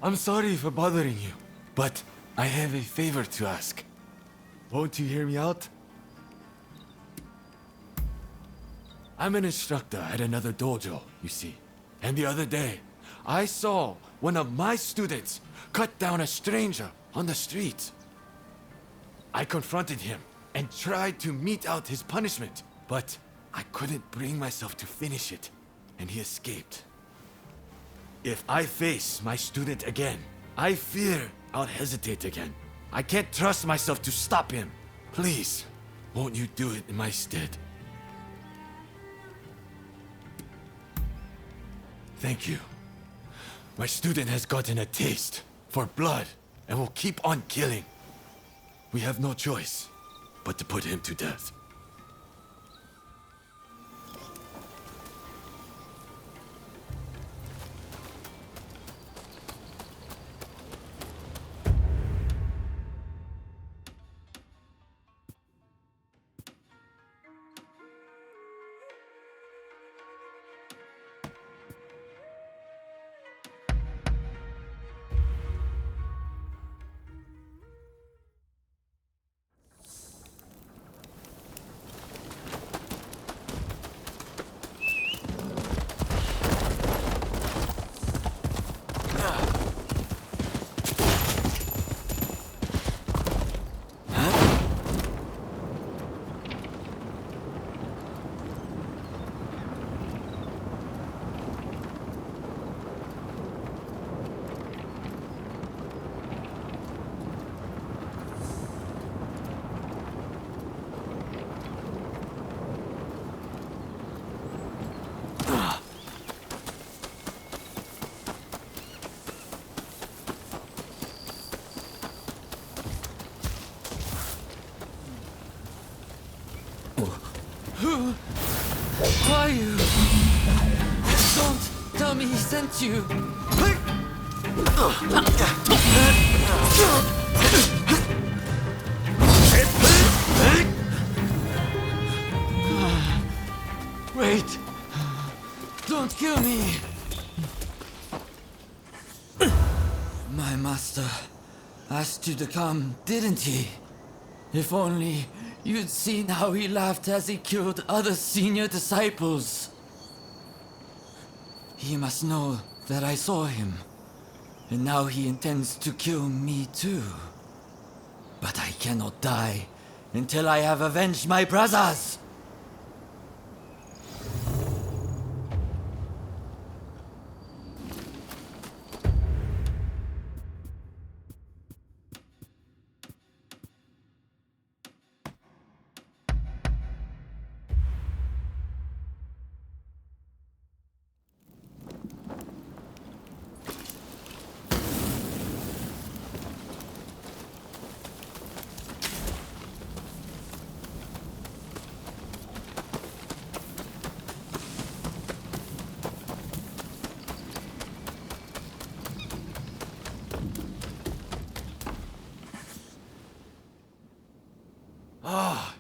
I'm sorry for bothering you, but I have a favor to ask. Won't you hear me out? I'm an instructor at another dojo, you see. And the other day, I saw one of my students cut down a stranger on the street. I confronted him and tried to mete out his punishment, but I couldn't bring myself to finish it, and he escaped. If I face my student again, I fear I'll hesitate again. I can't trust myself to stop him. Please, won't you do it in my stead? Thank you. My student has gotten a taste for blood and will keep on killing. We have no choice but to put him to death. Who are you? Don't tell me he sent you. Wait! Don't kill me! My master asked you to come, didn't he? If only you'd seen how he laughed as he killed other senior disciples. He must know that I saw him, and now he intends to kill me too. But I cannot die until I have avenged my brothers!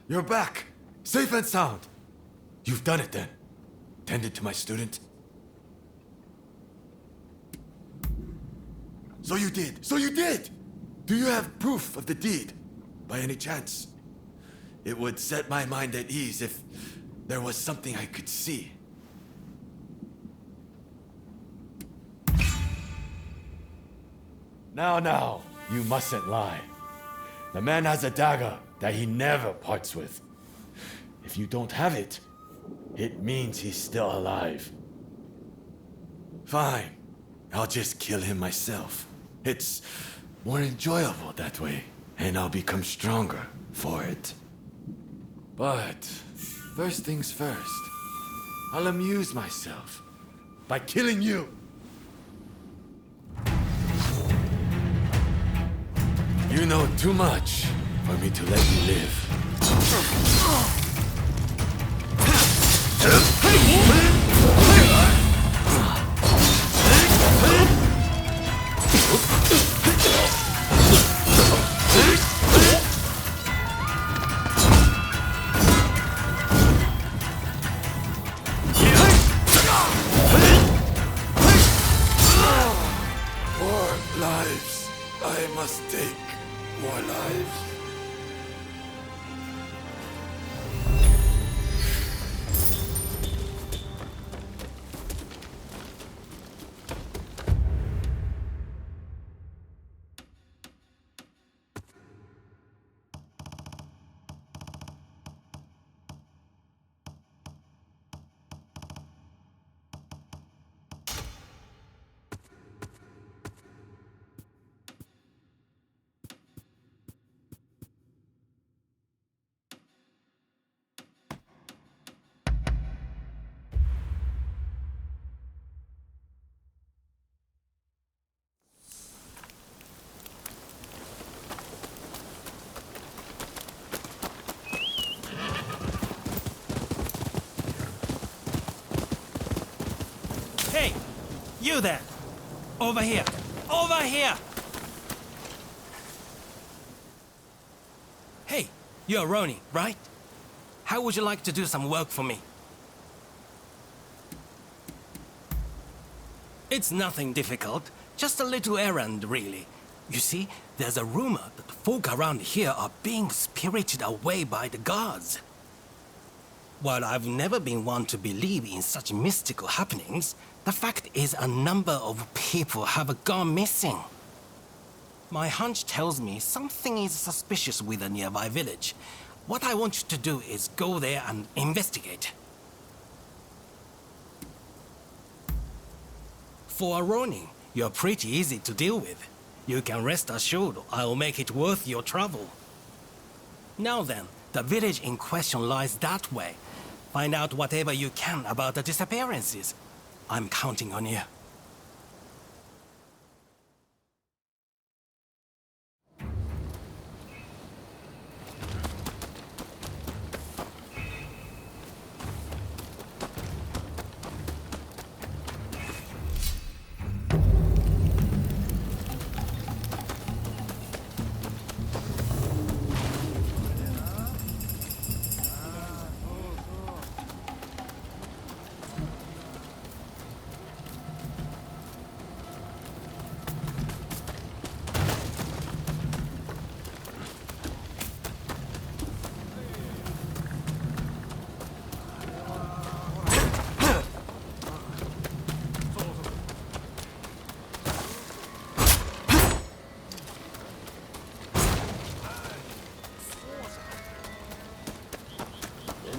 You're back! Safe and sound! You've done it then. Tended to my student. So you did! So you did! Do you have proof of the deed, by any chance? It would set my mind at ease if there was something I could see. Now, you mustn't lie. The man has a dagger that he never parts with. If you don't have it, it means he's still alive. Fine. I'll just kill him myself. It's more enjoyable that way, and I'll become stronger for it. But first things first, I'll amuse myself by killing you. You know too much for me to let you live. You there! Over here! Over here! Hey, you're Ronin, right? How would you like to do some work for me? It's nothing difficult, just a little errand, really. You see, there's a rumor that folk around here are being spirited away by the gods. While I've never been one to believe in such mystical happenings, the fact is a number of people have gone missing. My hunch tells me something is suspicious with a nearby village. What I want you to do is go there and investigate. For a Ronin, you're pretty easy to deal with. You can rest assured I'll make it worth your trouble. Now then, the village in question lies that way. Find out whatever you can about the disappearances. I'm counting on you.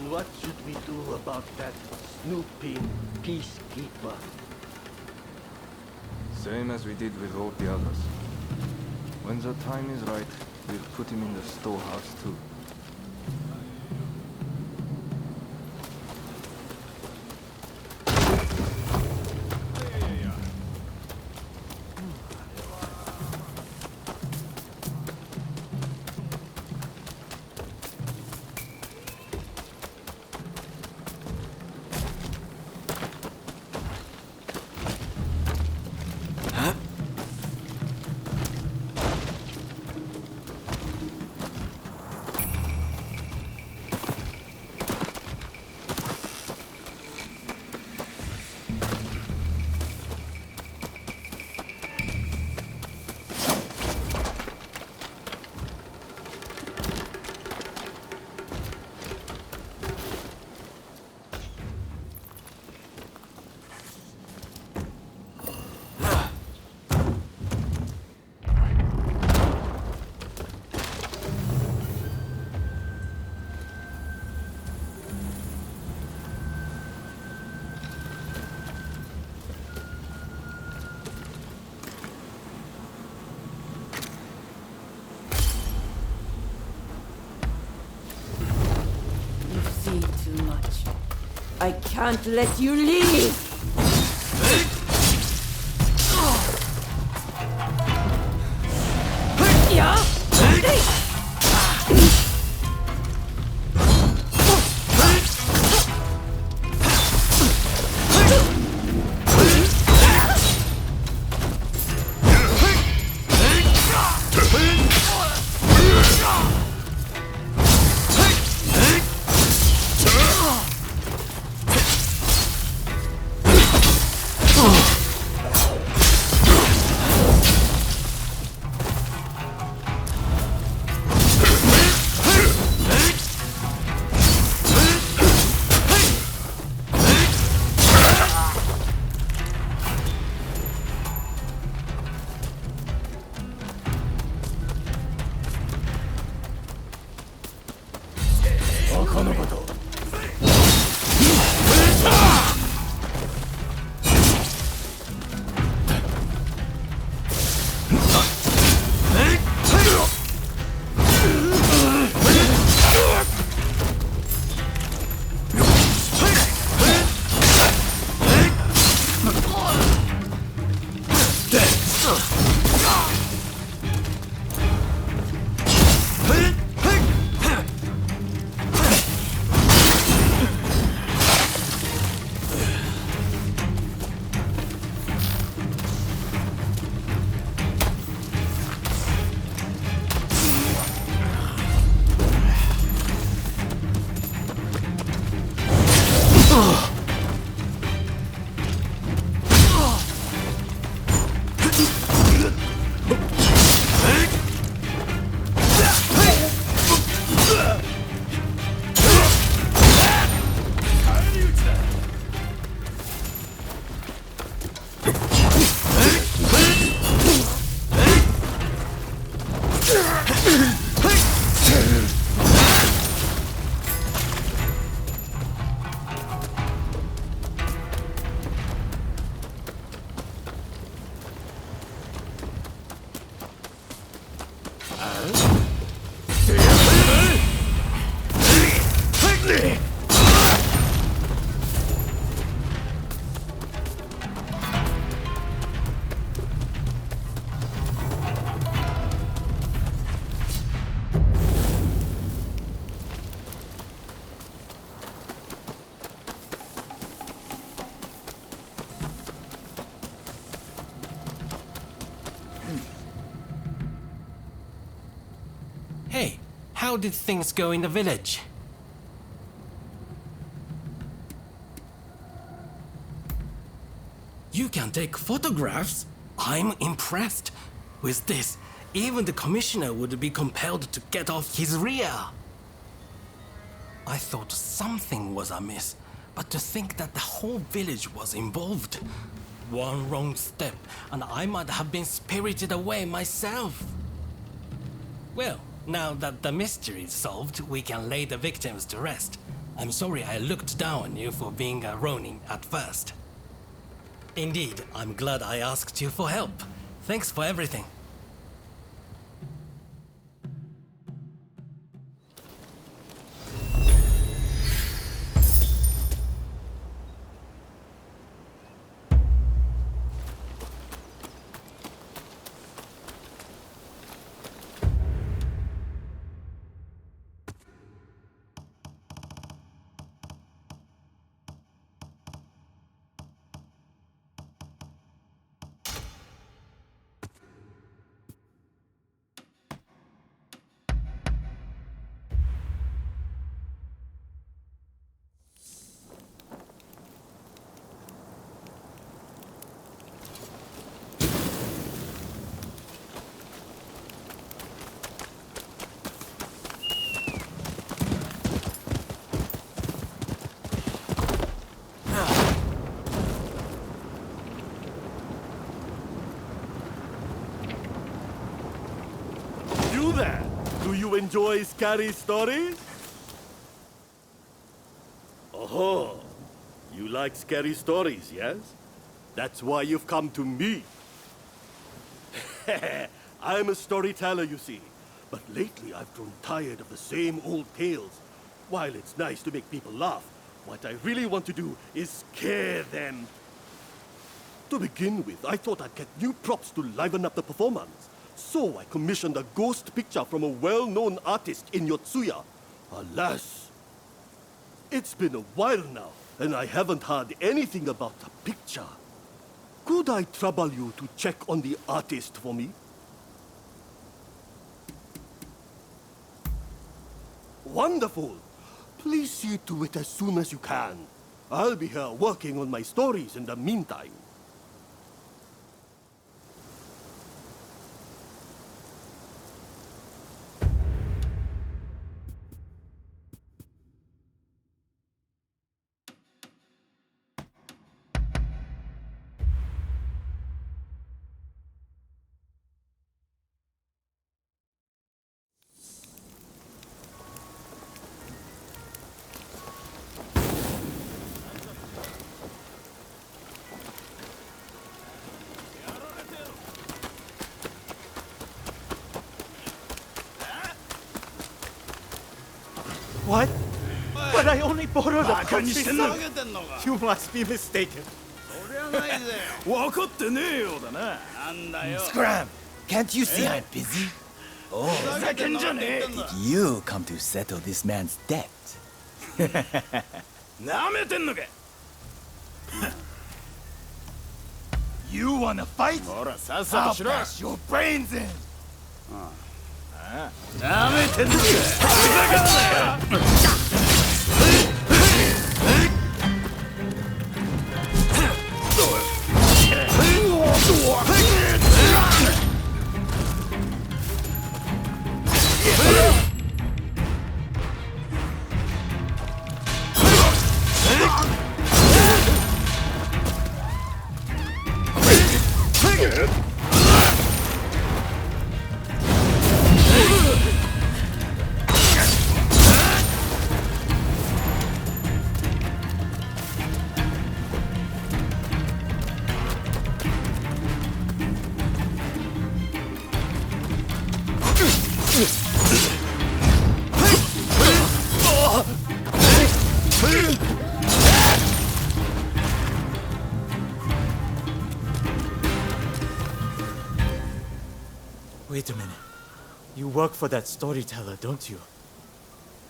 What should we do about that snooping peacekeeper? Same as we did with all the others. When the time is right, we'll put him in the storehouse too. Too much. I can't let you leave! Yeah? Hey, how did things go in the village? You can take photographs? I'm impressed. With this, even the commissioner would be compelled to get off his rear. I thought something was amiss, but to think that the whole village was involved. One wrong step, and I might have been spirited away myself. Well, now that the mystery is solved, we can lay the victims to rest. I'm sorry I looked down on you for being a Ronin at first. Indeed, I'm glad I asked you for help. Thanks for everything. You there? Do you enjoy scary stories? Oh, you like scary stories, yes? That's why you've come to me. I'm a storyteller, you see. But lately I've grown tired of the same old tales. While it's nice to make people laugh, what I really want to do is scare them. To begin with, I thought I'd get new props to liven up the performance. So I commissioned a ghost picture from a well-known artist in Yotsuya. Alas, it's been a while now, and I haven't heard anything about the picture. Could I trouble you to check on the artist for me? Wonderful! Please see to it as soon as you can. I'll be here working on my stories in the meantime. What? But I only borrowed a puppy son. You must be mistaken. Scram! Can't you see I'm busy? Did you come to settle this man's debt? You wanna fight? I'll bash your brains in! Wait a minute. You work for that storyteller, don't you?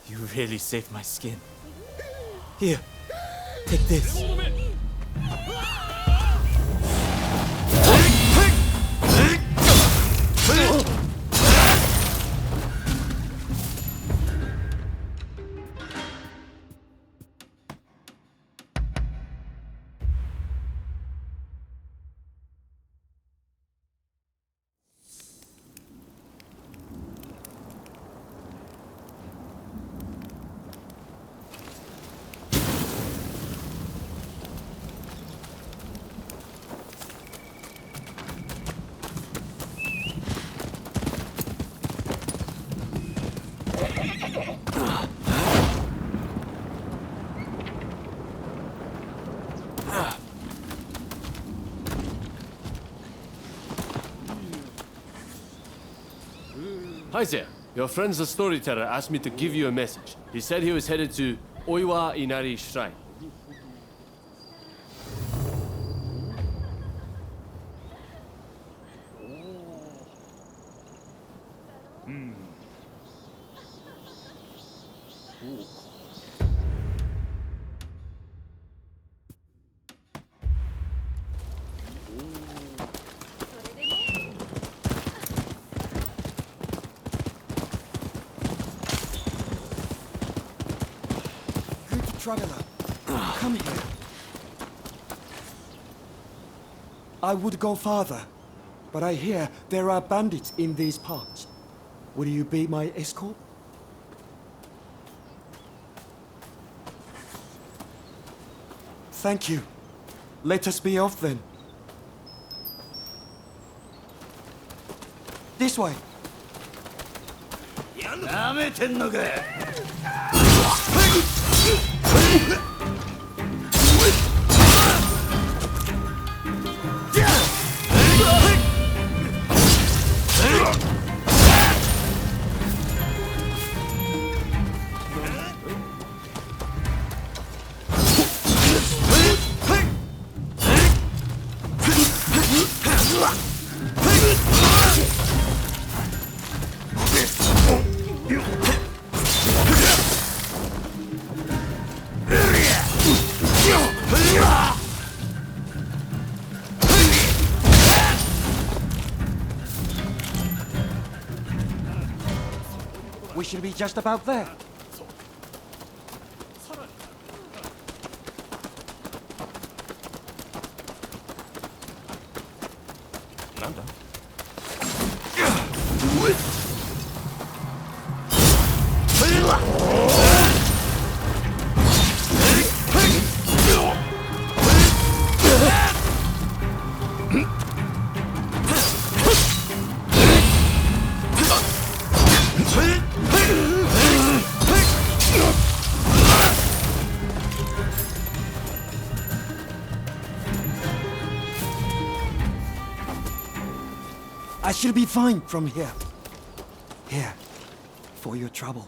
You really saved my skin. Here, take this. Hi there. Your friend the storyteller asked me to give you a message. He said he was headed to Oiwa Inari Shrine. Traveler, come here. I would go farther, but I hear there are bandits in these parts. Will you be my escort? Thank you. Let us be off then. This way. なめてんのか。We should be just about there. I should be fine from here. Here, for your trouble.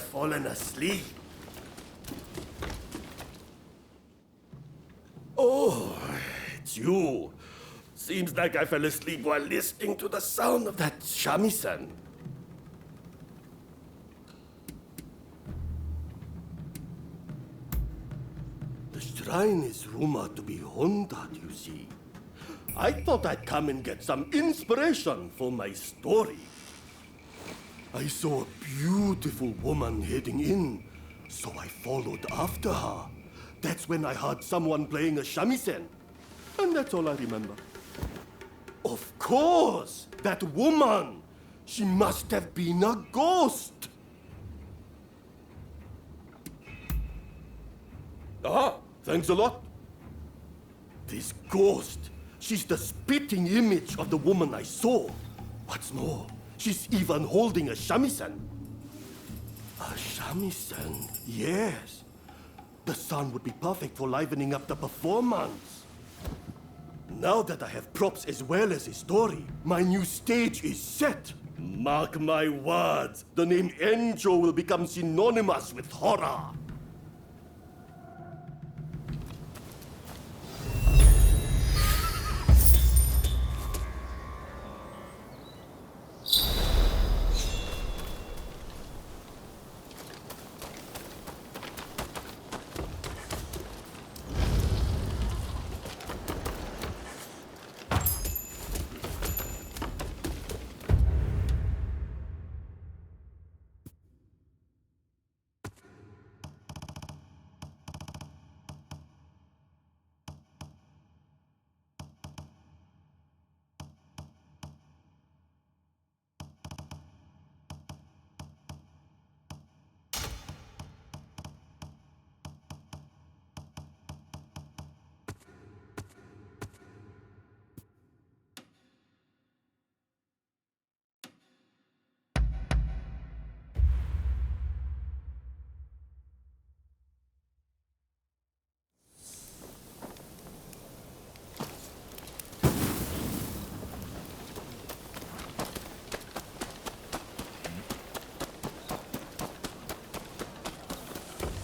have fallen asleep. Oh, it's you. Seems like I fell asleep while listening to the sound of that shamisen. The shrine is rumored to be haunted, you see. I thought I'd come and get some inspiration for my story. I saw a beautiful woman heading in, so I followed after her. That's when I heard someone playing a shamisen. And that's all I remember. Of course! That woman! She must have been a ghost! Ah, thanks a lot. This ghost, she's the spitting image of the woman I saw. What's more, she's even holding a shamisen. A shamisen, yes. The sound would be perfect for livening up the performance. Now that I have props as well as a story, my new stage is set. Mark my words, the name Enjo will become synonymous with horror.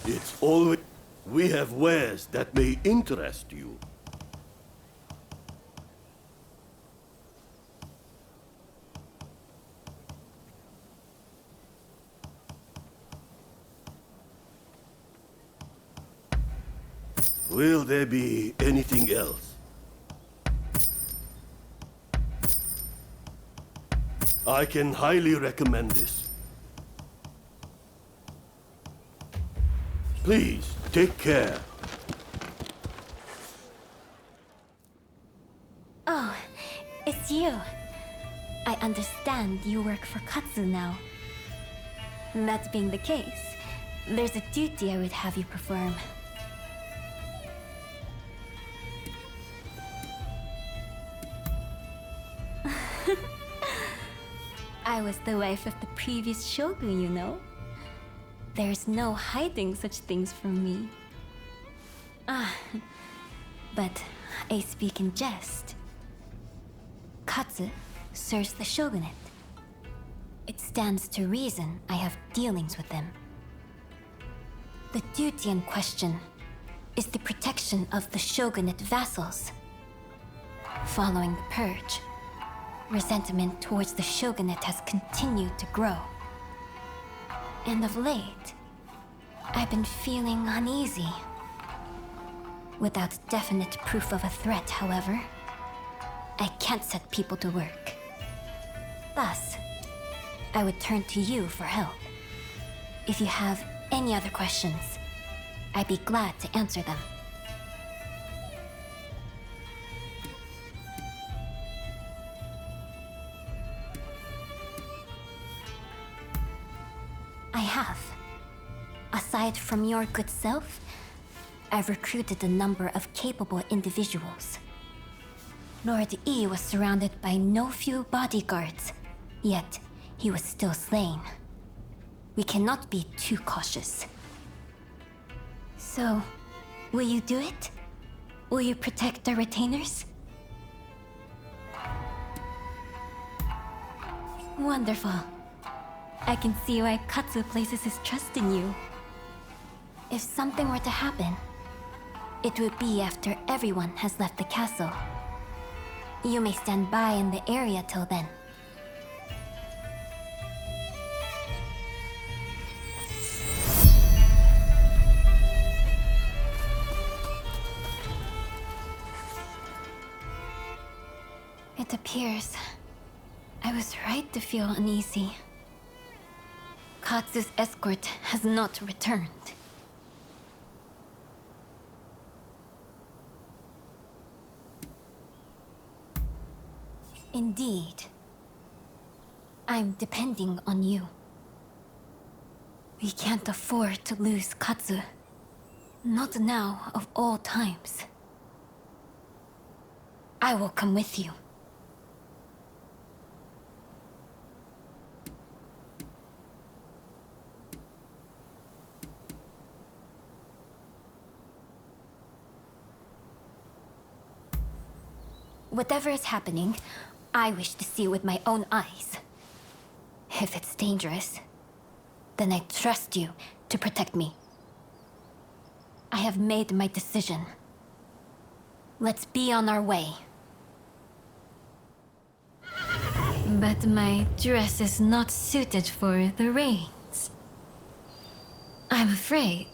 It's always... We have wares that may interest you. Will there be anything else? I can highly recommend this. Please, take care. Oh, it's you. I understand you work for Katsu now. That being the case, there's a duty I would have you perform. I was the wife of the previous shogun, you know. There's no hiding such things from me. But I speak in jest. Katsu serves the shogunate. It stands to reason I have dealings with them. The duty in question is the protection of the shogunate vassals. Following the purge, resentment towards the shogunate has continued to grow. And of late, I've been feeling uneasy. Without definite proof of a threat, however, I can't set people to work. Thus, I would turn to you for help. If you have any other questions, I'd be glad to answer them. I have. Aside from your good self, I've recruited a number of capable individuals. Lord E was surrounded by no few bodyguards, yet he was still slain. We cannot be too cautious. So, will you do it? Will you protect our retainers? Wonderful. I can see why Katsu places his trust in you. If something were to happen, it would be after everyone has left the castle. You may stand by in the area till then. It appears I was right to feel uneasy. Katsu's escort has not returned. Indeed. I'm depending on you. We can't afford to lose Katsu. Not now, of all times. I will come with you. Whatever is happening, I wish to see with my own eyes. If it's dangerous, then I trust you to protect me. I have made my decision. Let's be on our way. But my dress is not suited for the rains. I'm afraid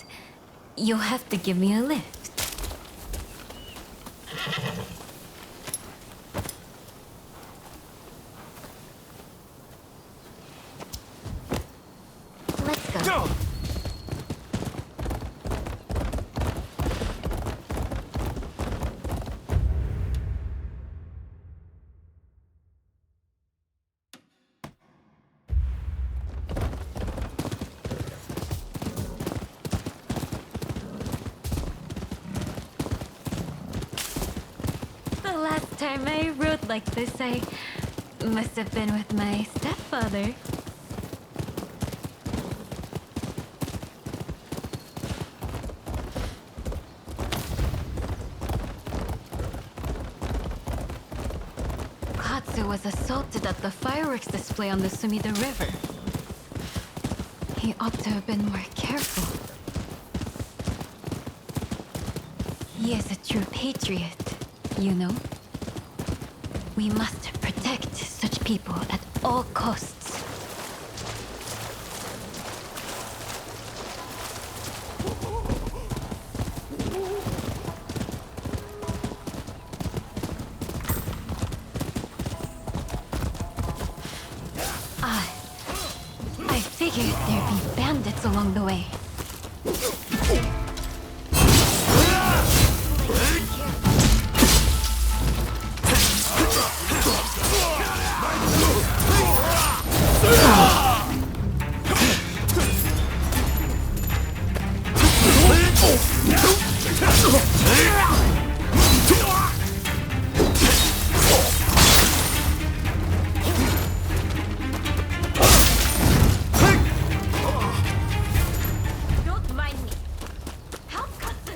you'll have to give me a lift. Let's go. The last time I rode like this, I must have been with my stepfather. Katsu was assaulted at the fireworks display on the Sumida River. He ought to have been more careful. He is a true patriot, you know? We must protect such people at all costs. I figured there'd be bandits along the way. Don't mind me. Help Katsu!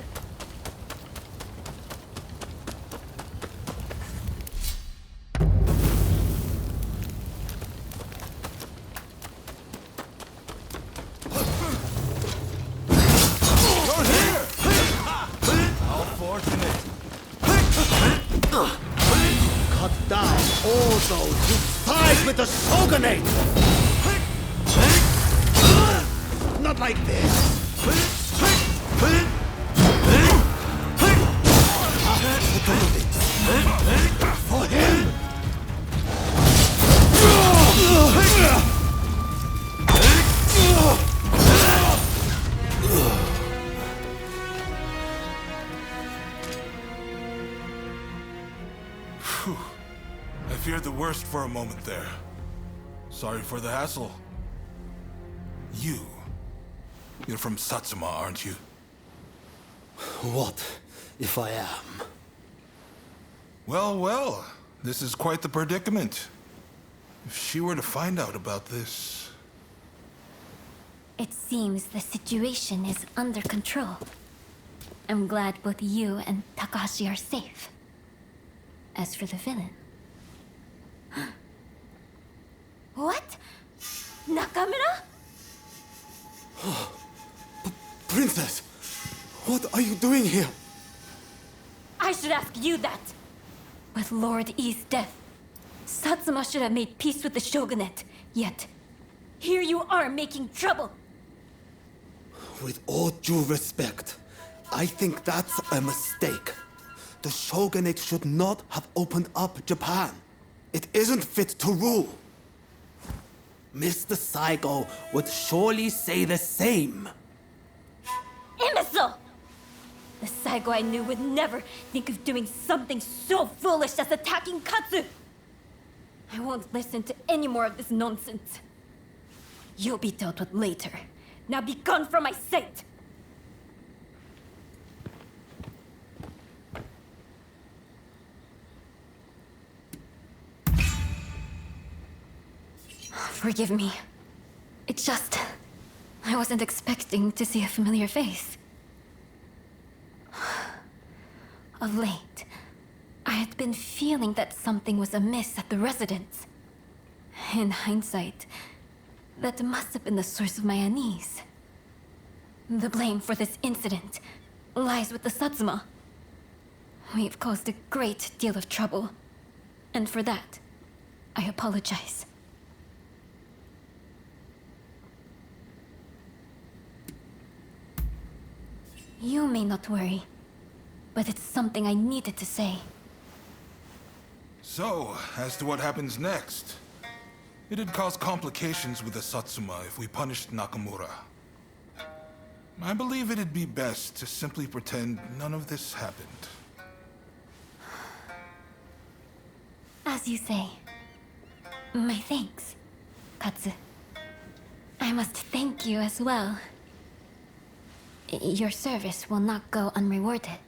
How fortunate. Cut down all those who side with the shogunate! Not like this! For him! I feared the worst for a moment there. Sorry for the hassle. You're from Satsuma, aren't you? What if I am? Well, well, this is quite the predicament. If she were to find out about this... It seems the situation is under control. I'm glad both you and Takahashi are safe. As for the villain... What? Nakamura? Princess, what are you doing here? I should ask you that. With Lord E's death, Satsuma should have made peace with the shogunate. Yet, here you are making trouble. With all due respect, I think that's a mistake. The shogunate should not have opened up Japan. It isn't fit to rule. Mr. Saigo would surely say the same. Imbecile! The Saigo I knew would never think of doing something so foolish as attacking Katsu. I won't listen to any more of this nonsense. You'll be dealt with later. Now be gone from my sight! Forgive me. It's just... I wasn't expecting to see a familiar face. Of late, I had been feeling that something was amiss at the residence. In hindsight, that must have been the source of my unease. The blame for this incident lies with the Satsuma. We've caused a great deal of trouble, and for that, I apologize. You may not worry, but it's something I needed to say. So, as to what happens next. It'd cause complications with the Satsuma if we punished Nakamura. I believe it'd be best to simply pretend none of this happened. As you say. My thanks, Katsu. I must thank you as well. Your service will not go unrewarded.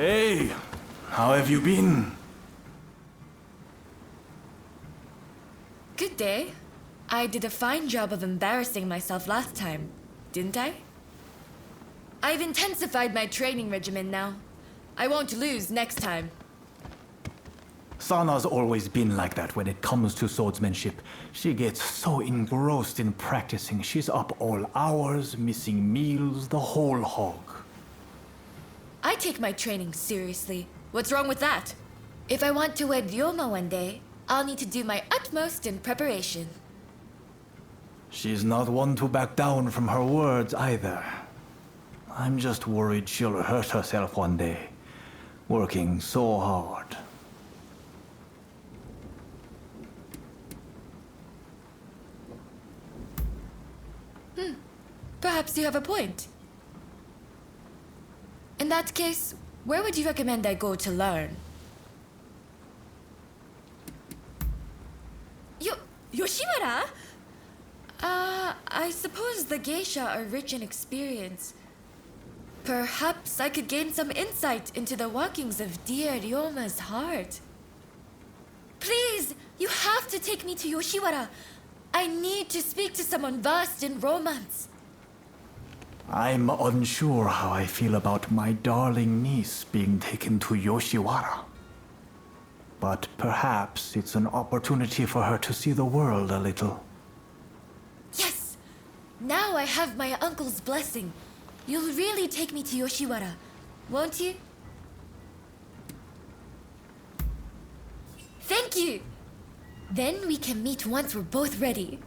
Hey, how have you been? Good day. I did a fine job of embarrassing myself last time, didn't I? I've intensified my training regimen now. I won't lose next time. Sana's always been like that when it comes to swordsmanship. She gets so engrossed in practicing, she's up all hours, missing meals, the whole hog. I take my training seriously. What's wrong with that? If I want to wed Ryoma one day, I'll need to do my utmost in preparation. She's not one to back down from her words either. I'm just worried she'll hurt herself one day, working so hard. Perhaps you have a point. In that case, where would you recommend I go to learn? Yoshiwara? I suppose the geisha are rich in experience. Perhaps I could gain some insight into the workings of dear Ryoma's heart. Please, you have to take me to Yoshiwara. I need to speak to someone versed in romance. I'm unsure how I feel about my darling niece being taken to Yoshiwara. But perhaps it's an opportunity for her to see the world a little. Yes! Now I have my uncle's blessing. You'll really take me to Yoshiwara, won't you? Thank you! Then we can meet once we're both ready.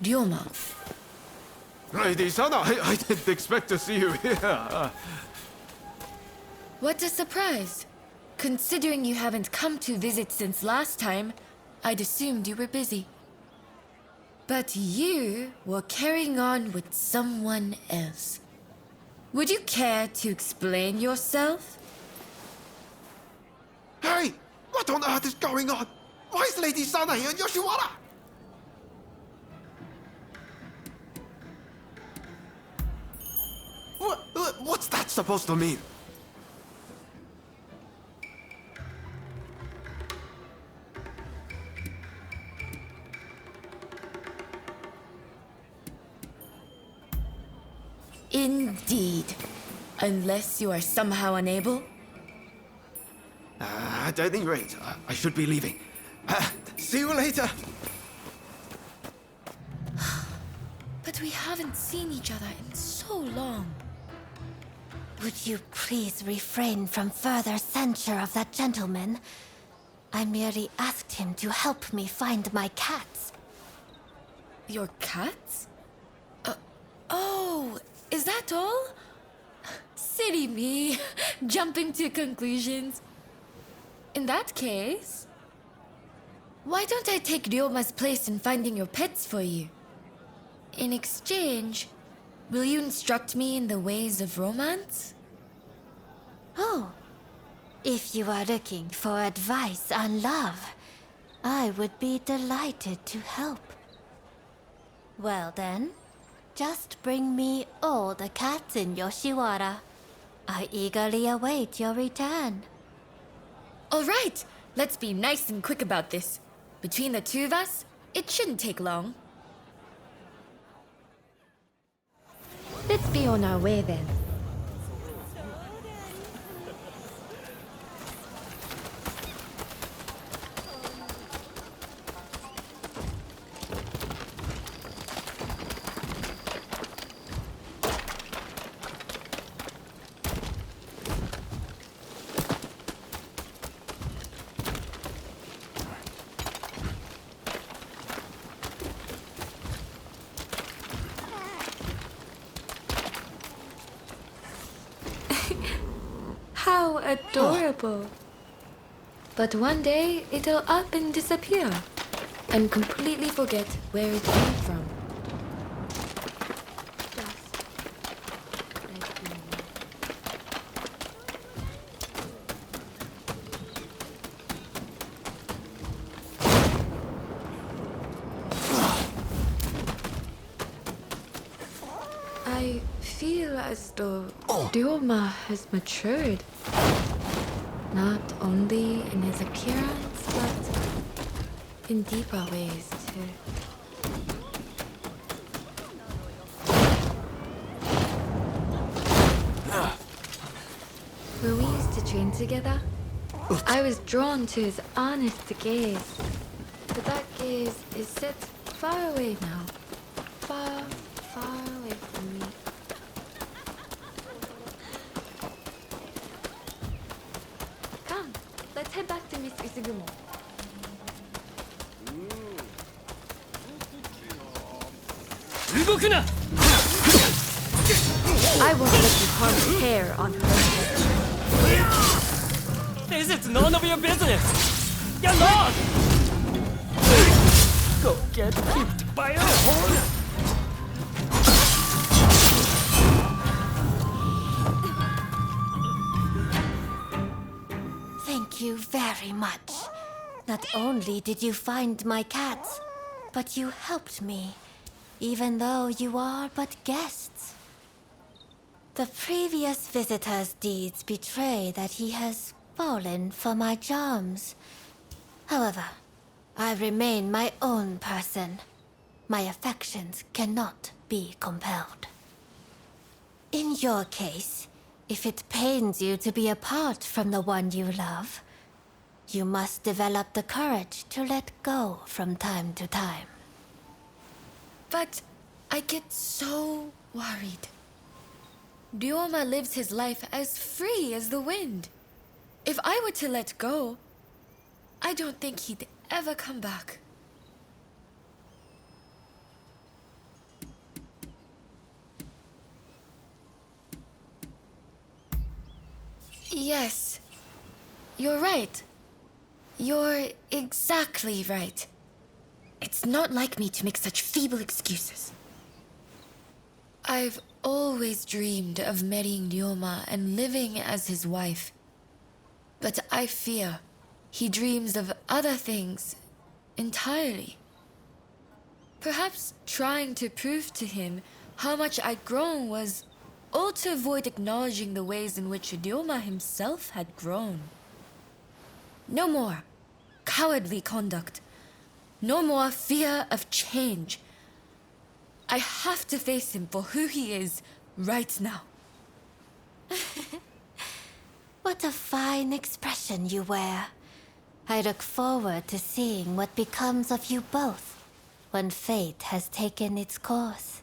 Ryoma. Lady Sana, I didn't expect to see you here. What a surprise. Considering you haven't come to visit since last time, I'd assumed you were busy. But you were carrying on with someone else. Would you care to explain yourself? Hey! What on earth is going on? Why is Lady Sana here in Yoshiwara? What's that supposed to mean? Indeed. Unless you are somehow unable. At any rate, I should be leaving. See you later. But we haven't seen each other in so long. Would you please refrain from further censure of that gentleman? I merely asked him to help me find my cats. Your cats? Oh, is that all? Silly me, jumping to conclusions. In that case, why don't I take Ryoma's place in finding your pets for you? In exchange, will you instruct me in the ways of romance? Oh, if you are looking for advice on love, I would be delighted to help. Well then, just bring me all the cats in Yoshiwara. I eagerly await your return. All right, let's be nice and quick about this. Between the two of us, it shouldn't take long. Let's be on our way then. How adorable. But one day, it'll up and disappear. And completely forget where it came from. I feel as though Ryoma has matured. Not only in his appearance, but in deeper ways too. When we used to train together, I was drawn to his honest gaze. But that gaze is set far away now. Far, far away from me. Come, let's head back to Miss Isugumo. I won't let you harm a hair on her head. This is none of your business! You're not! Go get kicked by a horse! Thank you very much. Not only did you find my cats, but you helped me, even though you are but guests. The previous visitor's deeds betray that he has fallen for my charms. However, I remain my own person. My affections cannot be compelled. In your case, if it pains you to be apart from the one you love, you must develop the courage to let go from time to time. But I get so worried. Ryoma lives his life as free as the wind. If I were to let go, I don't think he'd ever come back. Yes, you're right. You're exactly right. It's not like me to make such feeble excuses. I've always dreamed of marrying Ryoma and living as his wife. But I fear he dreams of other things entirely. Perhaps trying to prove to him how much I'd grown was all to avoid acknowledging the ways in which Ryoma himself had grown. No more cowardly conduct. No more fear of change. I have to face him for who he is right now. What a fine expression you wear. I look forward to seeing what becomes of you both when fate has taken its course.